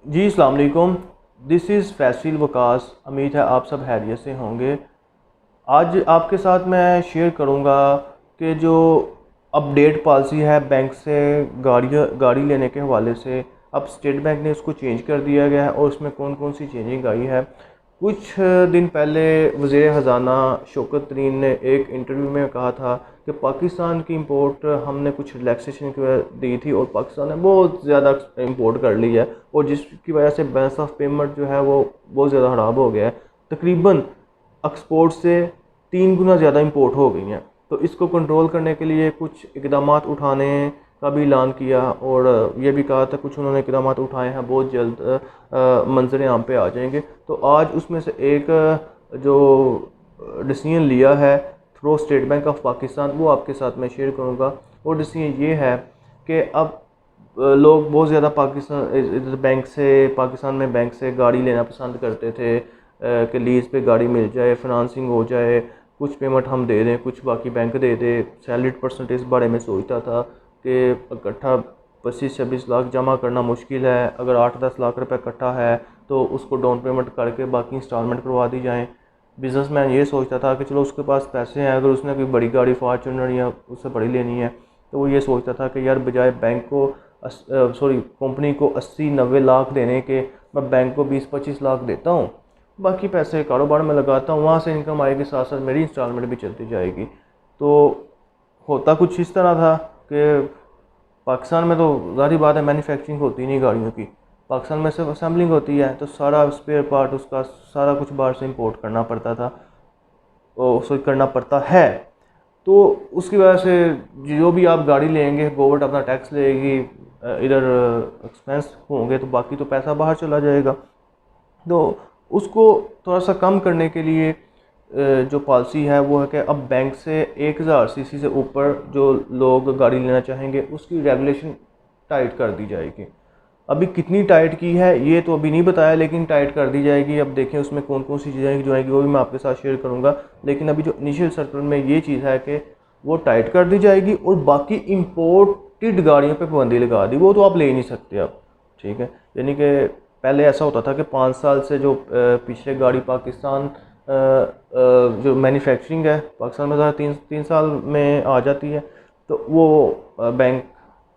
जी अस्सलाम वालेकुम। This is Faisal Waqas. उम्मीद है आप सब खैरियत से होंगे। आज आपके साथ मैं शेयर करूंगा कि जो अपडेट पॉलिसी है बैंक से गाड़ी लेने के हवाले से, अब स्टेट बैंक ने उसको चेंज कर दिया गया है और उसमें कौन कौन सी चेंजिंग आई है। कुछ दिन पहले वज़ीर ख़जाना शौकत तरीन ने एक इंटरव्यू में कहा था कि पाकिस्तान की इंपोर्ट हमने कुछ रिलैक्सेशन की वजह दी थी और पाकिस्तान ने बहुत ज़्यादा इंपोर्ट कर ली है और जिसकी वजह से बैलेंस ऑफ पेमेंट जो है वो बहुत ज़्यादा ख़राब हो गया है। तकरीबन एक्सपोर्ट से 3 गुना ज़्यादा इंपोर्ट हो गई हैं। तो इसको कंट्रोल करने के लिए कुछ इकदाम उठाने का भी ऐलान किया और ये भी कहा था कुछ उन्होंने इकदाम उठाए हैं, बहुत जल्द मंजर आम पे आ जाएंगे। तो आज उसमें से एक जो डिसीजन लिया है through state bank of Pakistan, वो आपके साथ मैं शेयर करूँगा। और डिसीजन ये है कि अब लोग बहुत ज़्यादा पाकिस्तान में बैंक से गाड़ी लेना पसंद करते थे कि लीज़ पे गाड़ी मिल जाए, फाइनेंसिंग हो जाए, कुछ पेमेंट हम दे दें, कुछ बाकी बैंक दे दे। सैलरीड पर्सन इस बारे में सोचता था कि इकट्ठा 25-26 लाख जमा करना मुश्किल है, अगर 8-10 लाख रुपए इकट्ठा है तो उसको डाउन पेमेंट करके बाकी इंस्टॉलमेंट करवा दी जाएँ। बिजनेसमैन ये सोचता था कि चलो उसके पास पैसे हैं, अगर उसने कोई बड़ी गाड़ी फॉर्च्यूनर या उससे बड़ी लेनी है तो वो ये सोचता था कि यार बजाय बैंक को कंपनी को 80-90 लाख देने के, मैं बैंक को 20-25 लाख देता हूँ, बाकी पैसे कारोबार में लगाता हूँ, वहाँ से इनकम आएगी, साथ साथ मेरी इंस्टॉलमेंट भी चलती जाएगी। तो होता कुछ इस तरह था कि पाकिस्तान में तो ज़ाहिर बात है मैन्युफैक्चरिंग होती नहीं गाड़ियों की, पाकिस्तान में सिर्फ असेंबलिंग होती है, तो सारा स्पेयर पार्ट उसका सारा कुछ बाहर से इंपोर्ट करना पड़ता था, उसको करना पड़ता है। तो उसकी वजह से जो भी आप गाड़ी लेंगे गवर्नमेंट अपना टैक्स लेगी, इधर एक्सपेंस होंगे तो बाकी तो पैसा बाहर चला जाएगा। तो उसको थोड़ा सा कम करने के लिए जो पॉलिसी है वो है कि अब बैंक से 1000 सीसी से ऊपर जो लोग गाड़ी लेना चाहेंगे उसकी रेगुलेशन टाइट कर दी जाएगी। अभी कितनी टाइट की है ये तो अभी नहीं बताया, लेकिन टाइट कर दी जाएगी। अब देखें उसमें कौन कौन सी चीज़ें जो आएंगी वो भी मैं आपके साथ शेयर करूंगा। लेकिन अभी जो इनिशियल सर्कल में ये चीज़ है कि वो टाइट कर दी जाएगी और बाकी इम्पोर्टेड गाड़ियों पे पाबंदी लगा दी, वो तो आप ले ही नहीं सकते अब। ठीक है, यानी कि पहले ऐसा होता था कि 5 साल से जो पीछे गाड़ी पाकिस्तान जो मैन्युफैक्चरिंग है पाकिस्तान में ज़्यादा 3 साल में आ जाती है, तो वो बैंक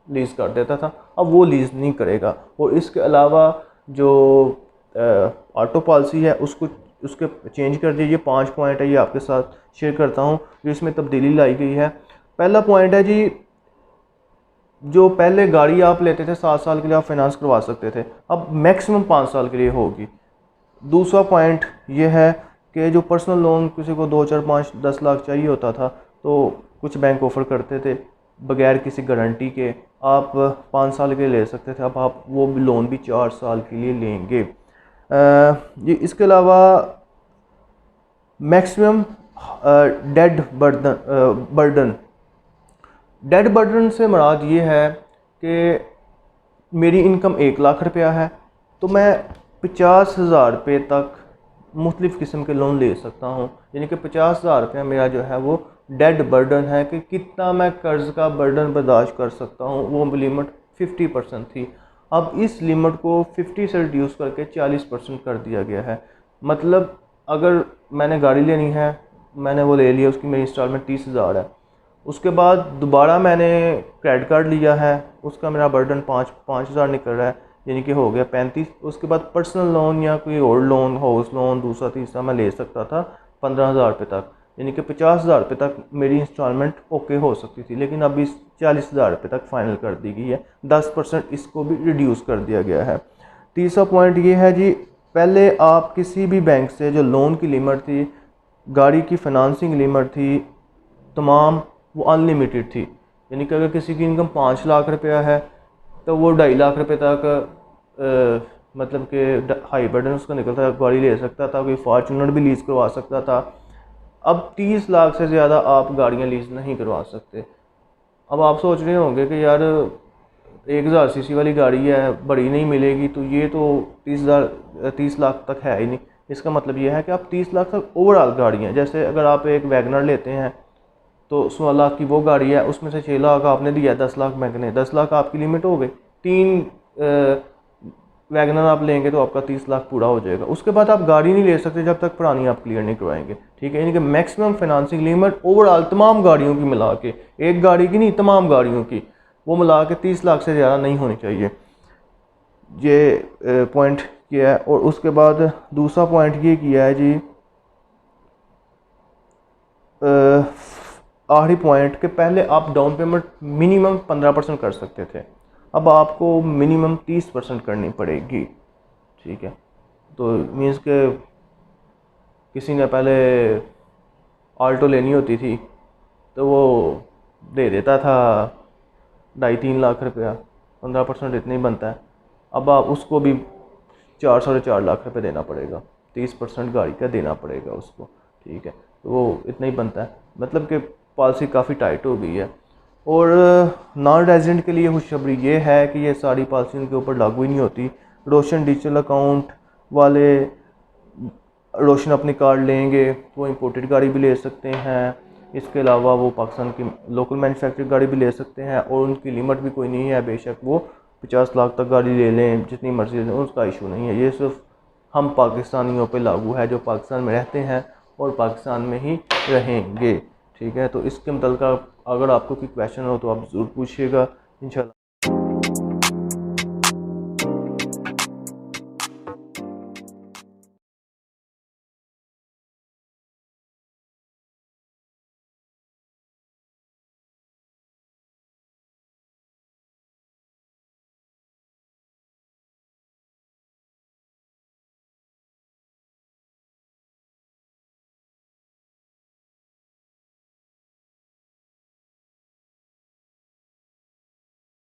लीज़ कर देता था, अब वो लीज़ नहीं करेगा। और इसके अलावा जो ऑटो पॉलिसी है उसको उसके चेंज कर दिए। ये 5 पॉइंट है, ये आपके साथ शेयर करता हूँ जो इसमें तब्दीली लाई गई है। पहला पॉइंट है जी, जो पहले गाड़ी आप लेते थे 7 साल के लिए आप फाइनेंस करवा सकते थे, अब मैक्सिमम 5 साल के लिए होगी। दूसरा पॉइंट ये है कि जो पर्सनल लोन किसी को 2, 4, 5, 10 लाख चाहिए होता था तो कुछ बैंक ऑफ़र करते थे बगैर किसी गारंटी के, आप 5 साल के लिए ले सकते थे, अब आप वो भी लोन भी 4 साल के लिए लेंगे। ये इसके अलावा maximum dead burden dead burden से मुराद ये है कि मेरी इनकम 1 लाख रुपया है तो मैं 50,000 रुपये तक मुख्तलिफ़ किस्म के लोन ले सकता हूँ। यानी कि 50,000 रुपया मेरा जो है वो डेड बर्डन है कि कितना मैं कर्ज़ का बर्डन बर्दाश्त कर सकता हूँ। वो लिमिट 50% थी, अब इस लिमिट को 50 से रिड्यूस करके 40% कर दिया गया है। मतलब अगर मैंने गाड़ी लेनी है, मैंने वो ले लिया, उसकी मेरी इंस्टॉलमेंट 30,000 है, उसके बाद दोबारा मैंने क्रेडिट कार्ड लिया है, उसका मेरा बर्डन 5,000 निकल रहा है, यानी कि हो गया 35। उसके बाद पर्सनल लोन या कोई और लोन, हाउस लोन दूसरा तीसरा मैं ले सकता था 15,000 रुपये तक, यानी कि 50,000 रुपये तक मेरी इंस्टॉलमेंट ओके हो सकती थी। लेकिन अभी 40,000 रुपये तक फाइनल कर दी गई है, 10% इसको भी रिड्यूस कर दिया गया है। तीसरा पॉइंट ये है जी, पहले आप किसी भी बैंक से जो लोन की लिमिट थी, गाड़ी की फाइनेंसिंग लिमिट थी, तमाम वो अनलिमिटेड थी। यानी कि अगर किसी की इनकम 5 लाख रुपया है तो वो 2.5 लाख रुपये तक मतलब कि हाई बर्डन उसका निकलता था, गाड़ी ले सकता था, कोई फॉर्चूनर भी लीज़ करवा सकता था। अब 30 लाख से ज़्यादा आप गाड़ियाँ लीज़ नहीं करवा सकते। अब आप सोच रहे होंगे कि यार 1,000 सीसी वाली गाड़ी है, बड़ी नहीं मिलेगी, तो ये तो 30 लाख तक है ही नहीं। इसका मतलब ये है कि आप 30 लाख तक ओवरऑल गाड़ियाँ, जैसे अगर आप एक वैगनर लेते हैं तो 16 लाख की वो गाड़ी है, उसमें से 6 लाख आपने दिया, 10 लाख बैंक ने, 10 लाख आपकी लिमिट हो गई। तीन वैगनर आप लेंगे तो आपका 30 लाख पूरा हो जाएगा। उसके बाद आप गाड़ी नहीं ले सकते जब तक पुरानी आप क्लियर नहीं करवाएंगे, ठीक है। यानी कि मैक्सिमम फाइनेंसिंग लिमिट ओवरऑल तमाम गाड़ियों की मिला के, एक गाड़ी की नहीं तमाम गाड़ियों की, वो मिला के 30 लाख से ज़्यादा नहीं होनी चाहिए। ये पॉइंट किया है। और उसके बाद दूसरा पॉइंट ये किया है जी, आखिरी पॉइंट, कि पहले आप डाउन पेमेंट मिनिमम 15% कर सकते थे, अब आपको मिनिमम 30% करनी पड़ेगी, ठीक है। तो मीन्स के किसी ने पहले आल्टो लेनी होती थी तो वो दे देता था 2.5-3 लाख रुपया, 15% इतना ही बनता है। अब आप उसको भी 4-4.5 लाख रुपये देना पड़ेगा, 30% गाड़ी का देना पड़ेगा उसको, ठीक है। तो वो इतना ही बनता है, मतलब कि पॉलिसी काफ़ी टाइट हो गई है। और नॉन रेजिडेंट के लिए खुशखबरी ये है कि ये सारी पॉलिसी उनके ऊपर लागू ही नहीं होती। रोशन डिजिटल अकाउंट वाले रोशन अपनी कार लेंगे, वो इंपोर्टेड गाड़ी भी ले सकते हैं। इसके अलावा वो पाकिस्तान की लोकल मैन्युफैक्चर गाड़ी भी ले सकते हैं, और उनकी लिमिट भी कोई नहीं है। बेशक वो 50 लाख तक गाड़ी ले लें, जितनी मर्जी ले लें, उसका इशू नहीं है। ये सिर्फ हम पाकिस्तानियों पे लागू है जो पाकिस्तान में रहते हैं और पाकिस्तान में ही रहेंगे, ठीक है। तो इसके मतलब अगर आपको कोई क्वेश्चन हो तो आप ज़रूर पूछिएगा, इंशाल्लाह।